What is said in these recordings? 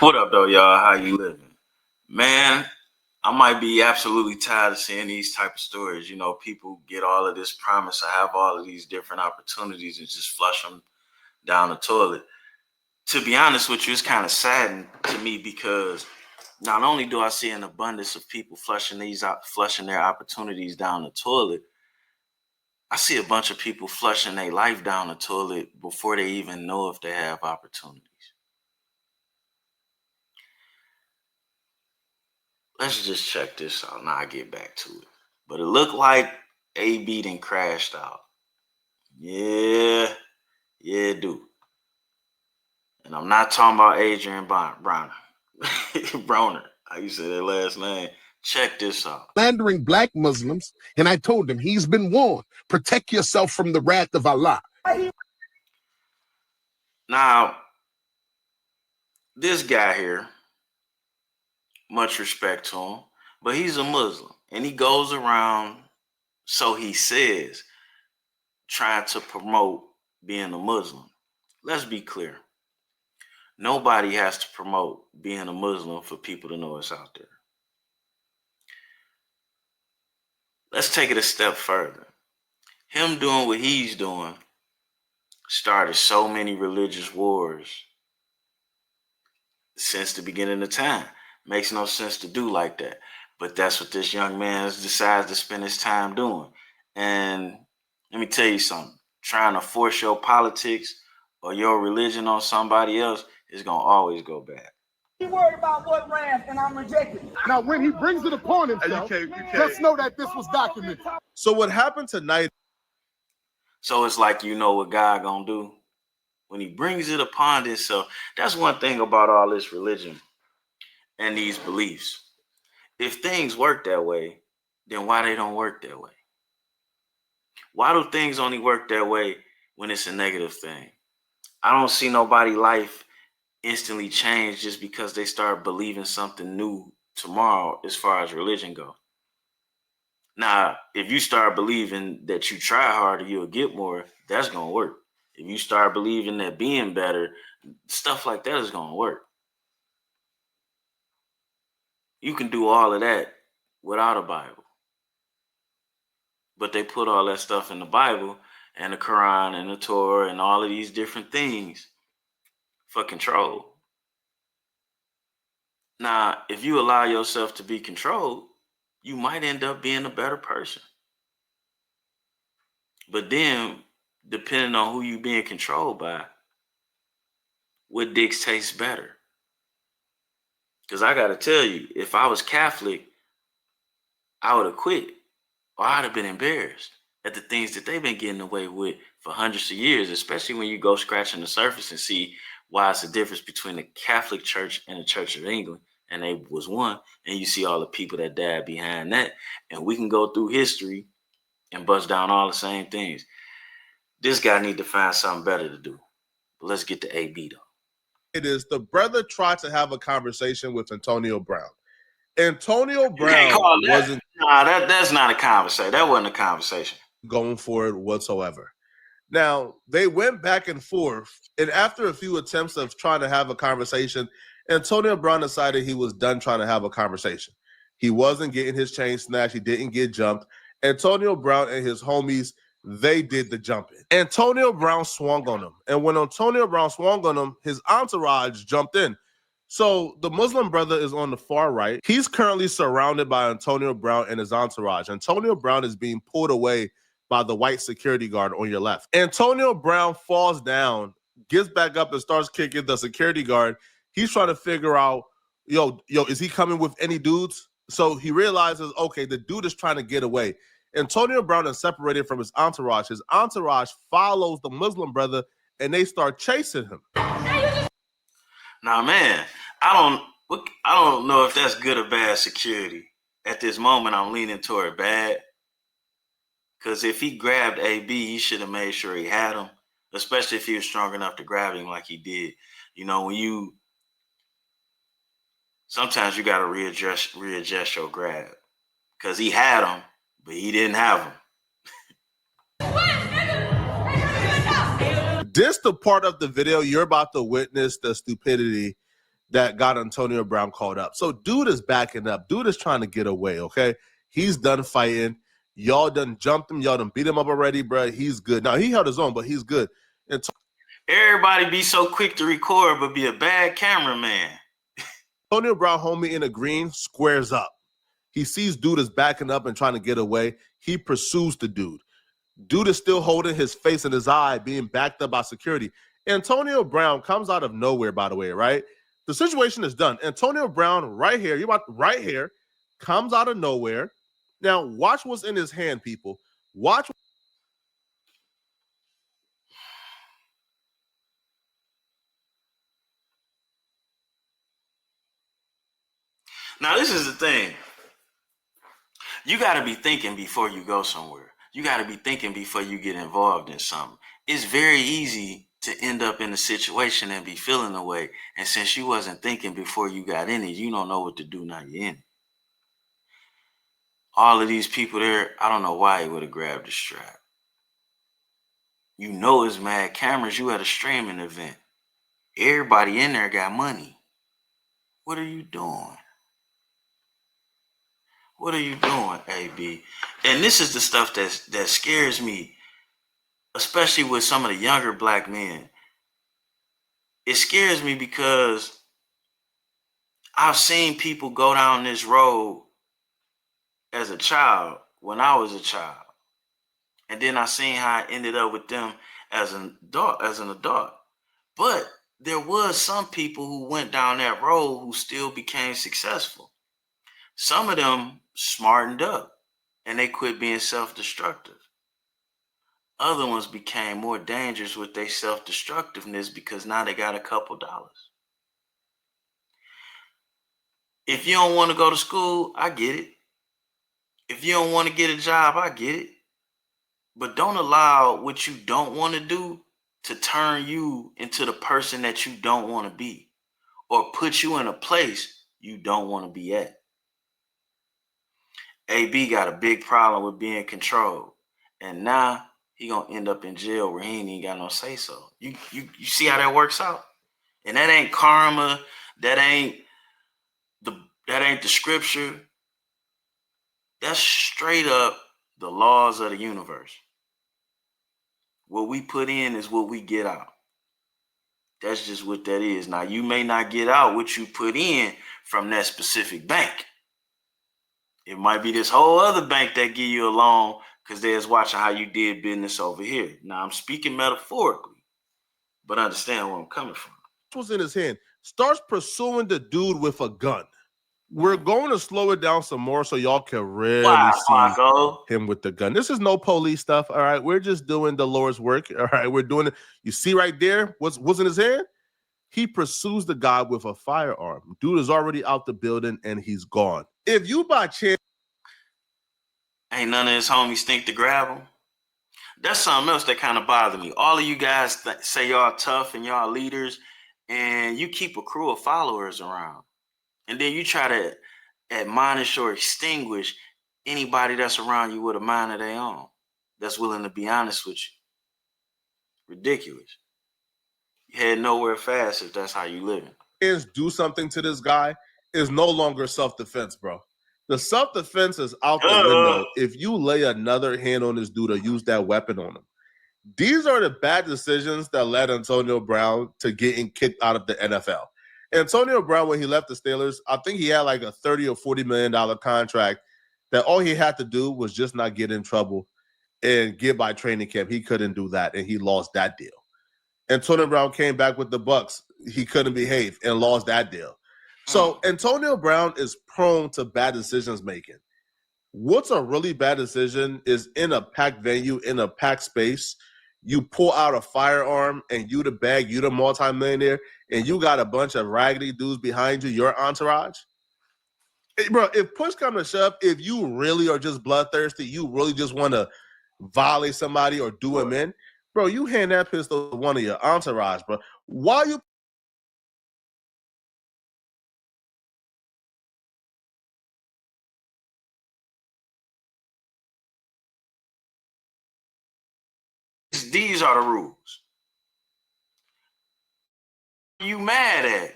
What up, though, y'all? How you living? Man, I might be absolutely tired of seeing these type of stories. You know, people get all of this promise to have all of these different opportunities and just flush them down the toilet. To be honest with you, it's kind of saddening to me because not only do I see an abundance of people flushing their opportunities down the toilet, I see a bunch of people flushing their life down the toilet before they even know if they have opportunities. Let's just check this out. Now I get back to it. But it looked like AB done crashed out. Yeah, it do. And I'm not talking about Adrian Broner. Broner. How you say that last name? Check this out. Slandering black Muslims, and I told him, he's been warned. Protect yourself from the wrath of Allah. Now, this guy here, much respect to him, but he's a Muslim. And he goes around, so he says, trying to promote being a Muslim. Let's be clear. Nobody has to promote being a Muslim for people to know it's out there. Let's take it a step further. Him doing what he's doing started so many religious wars since the beginning of time. Makes no sense to do like that. But that's what this young man decides to spend his time doing. And let me tell you something. Trying to force your politics or your religion on somebody else is going to always go bad. He worried about what ran, and I'm rejecting. Now, when he brings it upon himself, just know that this was documented. So what happened tonight? So it's like, you know what God gonna do? When he brings it upon himself, that's one thing about all this religion and these beliefs. If things work that way, then why they don't work that way? Why do things only work that way when it's a negative thing? I don't see nobody's life instantly change just because they start believing something new tomorrow as far as religion goes. Now, if you start believing that you try harder, you'll get more, that's going to work. If you start believing that being better, stuff like that is going to work. You can do all of that without a Bible. But they put all that stuff in the Bible and the Quran and the Torah and all of these different things for control. Now, if you allow yourself to be controlled, you might end up being a better person. But then, depending on who you being controlled by, what dictates better? Because I got to tell you, if I was Catholic, I would have quit, or I'd have been embarrassed at the things that they've been getting away with for hundreds of years, especially when you go scratching the surface and see why it's a difference between the Catholic Church and the Church of England. And they was one, and you see all the people that died behind that. And we can go through history and bust down all the same things. This guy need to find something better to do. But let's get to AB, though. It is the brother tried to have a conversation with Antonio Brown. Antonio Brown wasn't. Nah, that's not a conversation. That wasn't a conversation. Going for it whatsoever. Now, they went back and forth, and after a few attempts of trying to have a conversation, Antonio Brown decided he was done trying to have a conversation. He wasn't getting his chain snatched. He didn't get jumped. Antonio Brown and his homies, they did the jumping. Antonio Brown swung on him. And when Antonio Brown swung on him, his entourage jumped in. So the Muslim brother is on the far right. He's currently surrounded by Antonio Brown and his entourage. Antonio Brown is being pulled away by the white security guard on your left. Antonio Brown falls down, gets back up and starts kicking the security guard. He's trying to figure out, yo, is he coming with any dudes? So he realizes, okay, the dude is trying to get away. Antonio Brown is separated from his entourage. His entourage follows the Muslim brother, and they start chasing him. Now, man, I don't know if that's good or bad security. At this moment, I'm leaning toward bad. Because if he grabbed AB, he should have made sure he had him, especially if he was strong enough to grab him like he did. You know, sometimes you got to readjust your grab. Because he had him, but he didn't have him. This the part of the video you're about to witness the stupidity that got Antonio Brown called up. So dude is backing up. Dude is trying to get away, okay? He's done fighting. Y'all done jumped him. Y'all done beat him up already, bro. He's good. Now, he held his own, but he's good. And everybody be so quick to record, but be a bad cameraman. Antonio Brown, homie in the green, squares up. He sees dude is backing up and trying to get away. He pursues the dude. Dude is still holding his face and his eye, being backed up by security. Antonio Brown comes out of nowhere, by the way, right? The situation is done. Antonio Brown, right here, comes out of nowhere. Now, watch what's in his hand, people. Watch. Now, this is the thing. You got to be thinking before you go somewhere. You got to be thinking before you get involved in something. It's very easy to end up in a situation and be feeling away. And since you wasn't thinking before you got in it, you don't know what to do now you're in it. All of these people there, I don't know why he would have grabbed the strap. You know it's mad cameras. You at a streaming event. Everybody in there got money. What are you doing? What are you doing, AB? And this is the stuff that scares me, especially with some of the younger black men. It scares me because I've seen people go down this road as a child, when I was a child. And then I seen how I ended up with them as an adult. But there was some people who went down that road who still became successful. Some of them smartened up and they quit being self-destructive. Other ones became more dangerous with their self-destructiveness because now they got a couple dollars. If you don't want to go to school, I get it. If you don't want to get a job, I get it. But don't allow what you don't want to do to turn you into the person that you don't want to be, or put you in a place you don't want to be at. AB got a big problem with being controlled. And now he gonna end up in jail where he ain't even got no say so. You see how that works out? And that ain't karma. That ain't the scripture. That's straight up the laws of the universe. What we put in is what we get out. That's just what that is. Now, you may not get out what you put in from that specific bank. It might be this whole other bank that give you a loan because they're watching how you did business over here. Now, I'm speaking metaphorically, but understand where I'm coming from. What's in his hand? Starts pursuing the dude with a gun. We're going to slow it down some more so y'all can really see him with the gun. This is no police stuff, all right? We're just doing the Lord's work, all right? We're doing it. You see right there what's in his hand? He pursues the guy with a firearm. Dude is already out the building and he's gone. If you by chance ain't none of his homies think to grab him, that's something else that kind of bothered me. All of you guys that say y'all tough and y'all leaders, and you keep a crew of followers around. And then you try to admonish or extinguish anybody that's around you with a mind of their own, that's willing to be honest with you. Ridiculous. You head nowhere fast if that's how you living. Do something to this guy is no longer self-defense, bro. The self-defense is out the window if you lay another hand on this dude or use that weapon on him. These are the bad decisions that led Antonio Brown to getting kicked out of the NFL. Antonio Brown, when he left the Steelers, I think he had like a $30 or $40 million contract that all he had to do was just not get in trouble and get by training camp. He couldn't do that, and he lost that deal. Antonio Brown came back with the Bucks. He couldn't behave and lost that deal. So Antonio Brown is prone to bad decisions making. What's a really bad decision is in a packed venue, in a packed space, you pull out a firearm and you the bag, you the multimillionaire, and you got a bunch of raggedy dudes behind you, your entourage. Hey, bro, if push comes to shove, if you really are just bloodthirsty, you really just want to violate somebody or do him in, bro, you hand that pistol to one of your entourage, bro. Why you These are the rules. You mad at?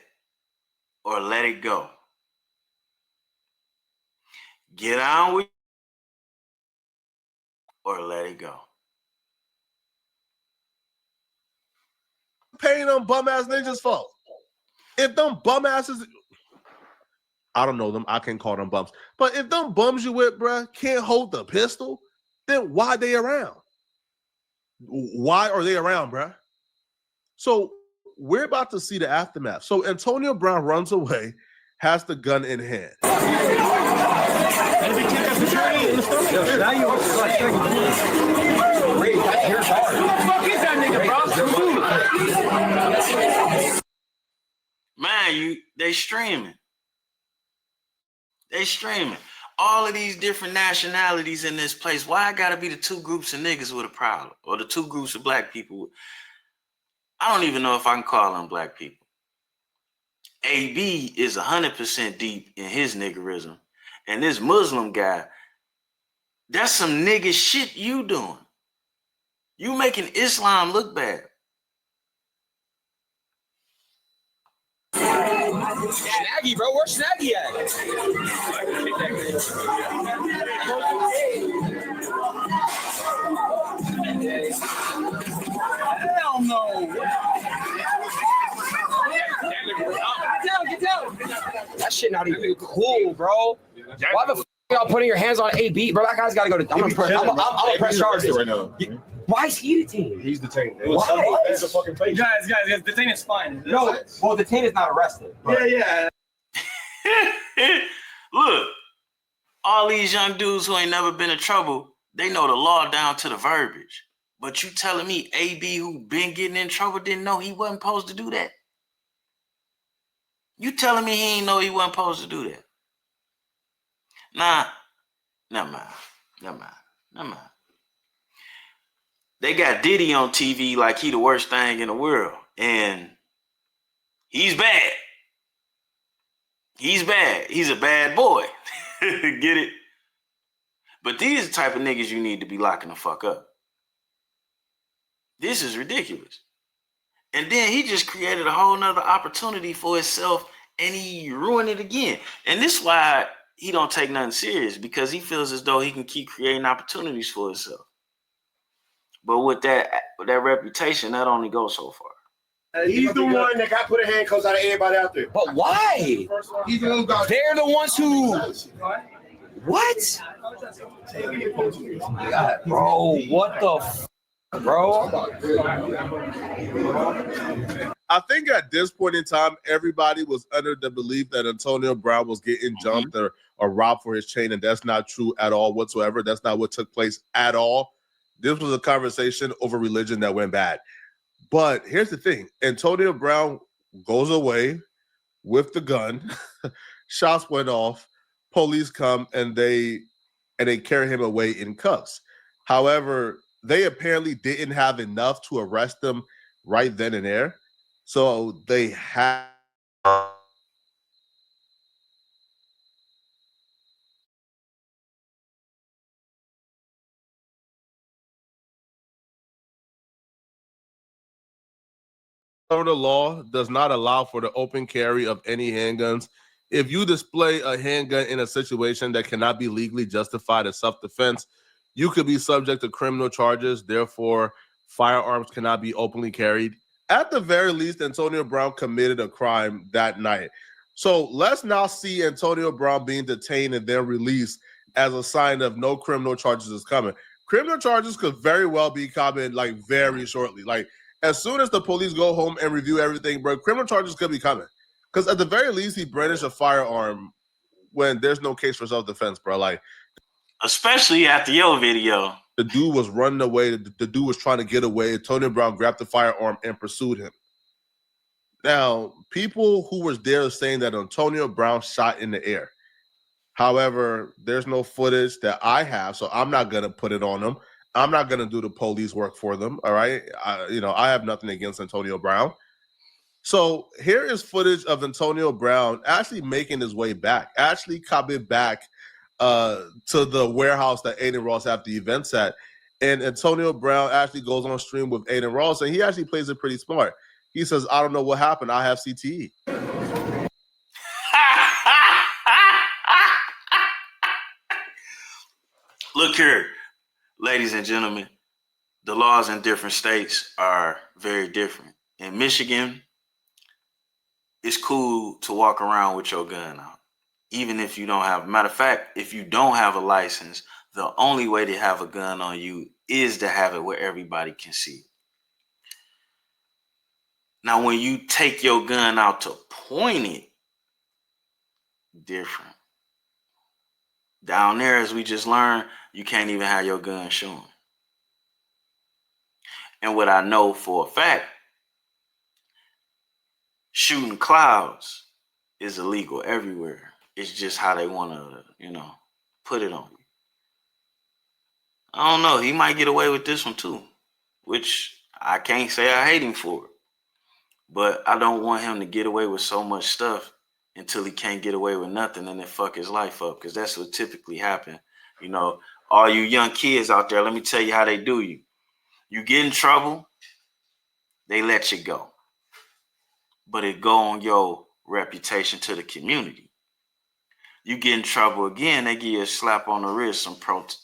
or let it go. Get on with or let it go. Paying them bum ass ninjas for? If them bum asses, I don't know them, I can't call them bums. But if them bums you with, bruh, can't hold the pistol, then why they around? Why are they around, bruh? So we're about to see the aftermath. So Antonio Brown runs away, has the gun in hand. Man, they streaming. They streaming. All of these different nationalities in this place. Why I gotta be the two groups of niggas with a problem? Or the two groups of black people? I don't even know if I can call them black people. AB is 100% deep in his niggerism. And this Muslim guy, that's some nigga shit you doing. You making Islam look bad. Snaggy, bro. Where's Snaggy at? Hell no. Get down. That shit not even cool, bro. Why the f y'all putting your hands on AB, bro? That guy's got to go to. I'm gonna press charges right now. Why is he detained? He's detained. Why? That's a fucking fake. Guys, detained is fine. No, well, detained is not arrested. Yeah. Look, all these young dudes who ain't never been in trouble, they know the law down to the verbiage. But you telling me AB, who been getting in trouble, didn't know he wasn't supposed to do that? You telling me he ain't know he wasn't supposed to do that? Nah, never mind. They got Diddy on TV like he the worst thing in the world. And he's bad. He's bad. He's a bad boy. Get it? But these are the type of niggas you need to be locking the fuck up. This is ridiculous. And then he just created a whole nother opportunity for himself and he ruined it again. And this is why he don't take nothing serious, because he feels as though he can keep creating opportunities for himself. But with that reputation, that only goes so far. He's the one that got put in handcuffs out of everybody out there. But why? They're the ones who. What? Bro, what the bro? I think at this point in time, everybody was under the belief that Antonio Brown was getting jumped or robbed for his chain, and that's not true at all whatsoever. That's not what took place at all. This was a conversation over religion that went bad. But here's the thing. Antonio Brown goes away with the gun. Shots went off. Police come and they carry him away in cuffs. However, they apparently didn't have enough to arrest him right then and there. So they had the law does not allow for the open carry of any handguns. If you display a handgun in a situation that cannot be legally justified as self-defense, you could be subject to criminal charges. Therefore, firearms cannot be openly carried. At the very least, Antonio Brown committed a crime that night. So let's now see Antonio Brown being detained and then released as a sign of no criminal charges is coming. Criminal charges could very well be coming like very shortly. Like as soon as the police go home and review everything, bro, criminal charges could be coming. Because at the very least, he brandished a firearm when there's no case for self-defense, bro. Like, especially after your video. The dude was running away. The dude was trying to get away. Antonio Brown grabbed the firearm and pursued him. Now, people who was there are saying that Antonio Brown shot in the air. However, there's no footage that I have, so I'm not going to put it on them. I'm not going to do the police work for them, all right? I have nothing against Antonio Brown. So here is footage of Antonio Brown actually making his way back, actually coming back to the warehouse that Adin Ross had the events at. And Antonio Brown actually goes on stream with Adin Ross, and he actually plays it pretty smart. He says, I don't know what happened. I have CTE. Look here, ladies and gentlemen, the laws in different states are very different. In Michigan, it's cool to walk around with your gun out, even if you don't have. Matter of fact, if you don't have a license, the only way to have a gun on you is to have it where everybody can see. Now, when you take your gun out to point it, different. Down there, as we just learned, you can't even have your gun showing. And what I know for a fact, shooting clouds is illegal everywhere. It's just how they want to, put it on you. I don't know. He might get away with this one too, which I can't say I hate him for it. But I don't want him to get away with so much stuff until he can't get away with nothing and then fuck his life up, because that's what typically happens. All you young kids out there, let me tell you how they do you. You get in trouble, they let you go. But it go on your reputation to the community. You get in trouble again, they give you a slap on the wrist, some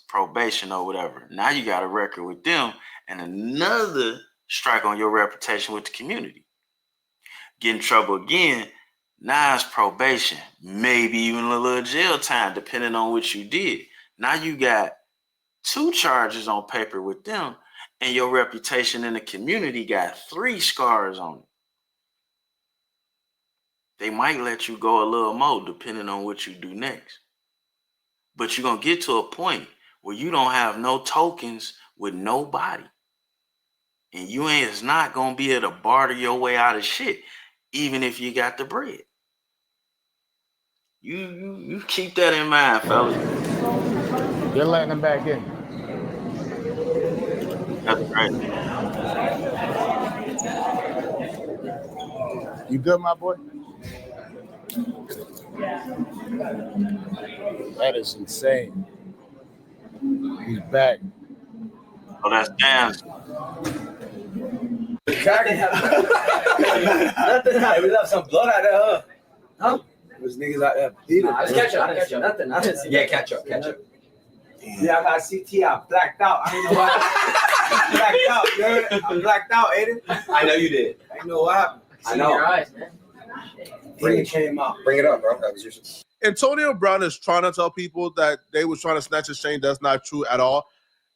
probation or whatever. Now you got a record with them and another strike on your reputation with the community. Get in trouble again, now it's probation, maybe even a little jail time, depending on what you did. Now you got 2 charges on paper with them, and your reputation in the community got 3 scars on it. They might let you go a little more depending on what you do next. But you're going to get to a point where you don't have no tokens with nobody. And you is not going to be able to barter your way out of shit, even if you got the bread. You keep that in mind, fellas. You're letting them back in. That's right. You good, my boy? That is insane. He's back. Oh, that's dance. Nothing. We left some blood out there, huh? There's niggas out there. Just catch up. Nothing. I didn't see. Yeah, catch up. Yeah, I got CT. I blacked out. I don't know why. I blacked out, Adin. I know you did. I know what happened. I know. Your eyes, man. Bring it up, bro. That was your... Antonio Brown is trying to tell people that they was trying to snatch his chain. That's not true at all.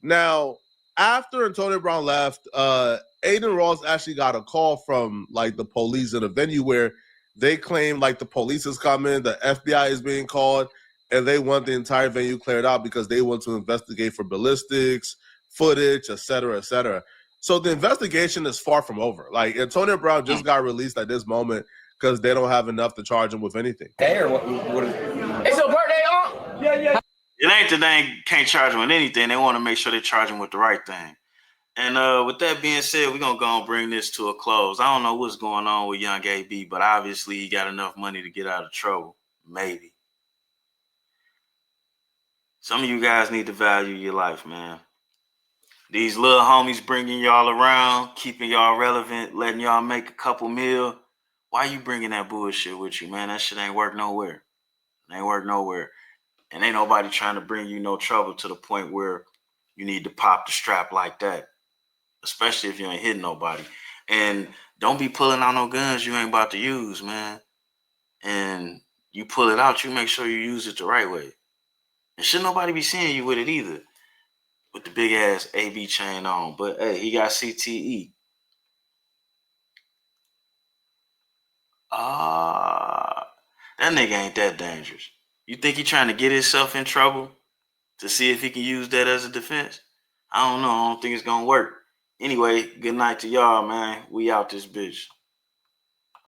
Now, after Antonio Brown left, Adin Ross actually got a call from the police in a venue where they claim the police is coming, the FBI is being called, and they want the entire venue cleared out because they want to investigate for ballistics, footage, et cetera, et cetera. So the investigation is far from over. Antonio Brown just got released at this moment because they don't have enough to charge him with anything. Hey, or what is it? It's your birthday, huh? Yeah. It ain't that they can't charge him with anything. They want to make sure they charge him with the right thing. And with that being said, we're going to go and bring this to a close. I don't know what's going on with young AB, but obviously he got enough money to get out of trouble. Maybe. Some of you guys need to value your life, man. These little homies bringing y'all around, keeping y'all relevant, letting y'all make a couple mil. Why you bringing that bullshit with you, man? That shit ain't work nowhere. It ain't work nowhere. And ain't nobody trying to bring you no trouble to the point where you need to pop the strap like that, especially if you ain't hitting nobody. And don't be pulling out no guns you ain't about to use, man. And you pull it out, you make sure you use it the right way. And should nobody be seeing you with it either, with the big ass AB chain on. But hey, he got CTE. That nigga ain't that dangerous. You think he trying to get himself in trouble to see if he can use that as a defense? I don't know. I don't think it's gonna work. Anyway, good night to y'all, man. We out this bitch.